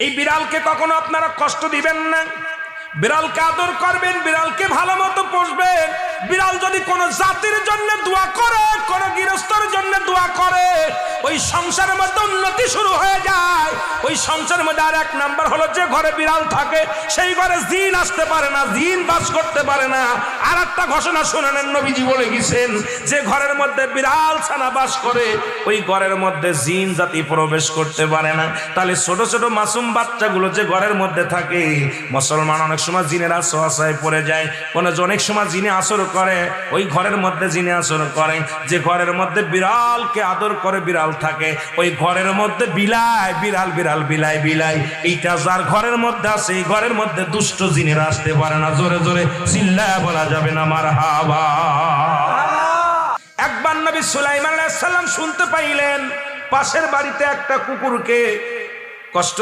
এই বিড়ালকে কখনো আপনারা কষ্ট দিবেন না, বিড়ালকে আদর করবেন, বিড়ালকে ভালো মতো পুষবেন। বিড়াল যদি কোনো জাতির জন্য দোয়া করে, কোনো গৃহস্থর জন্য দোয়া করে, ওই সংসারের মধ্যে উন্নতি শুরু হয়ে যায়। ওই সংসারের মধ্যে আর এক নাম্বার হলো, যে ঘরে বিড়াল থাকে সেই ঘরে জিন আসতে পারে না, জিন বাস করতে পারে না। আর একটা ঘোষণা শুনেন, নবীজি বলে গেছেন, যে ঘরের মধ্যে বিড়াল ছানা বাস করে ওই ঘরের মধ্যে জিন জাতি প্রবেশ করতে পারে না। তাহলে ছোট ছোট মাসুম বাচ্চাগুলো যে ঘরের মধ্যে থাকে, মুসলমান অনেক সময় জিনের আশ্রয় পড়ে যায়, অনেক সময় জিনে আসর করে, ওই ঘরের মধ্যে জিনে আসর করে। যে ঘরের মধ্যে বিড়ালকে আদর করে বিড়াল থাকে, ওই ঘরের মধ্যে বিলাই বিড়াল বিড়াল বিলাই বিলাই, এইটা যার ঘরের মধ্যে আছে এই ঘরের মধ্যে দুষ্ট জিনেরা আসতে পারে না। জোরে জোরে চিল্লায় বলা যাবে না মারহাবা। একবার নবী সুলাইমান আলাইহিস সালাম শুনতে পাইলেন পাশের বাড়িতে একটা কুকুরকে কষ্ট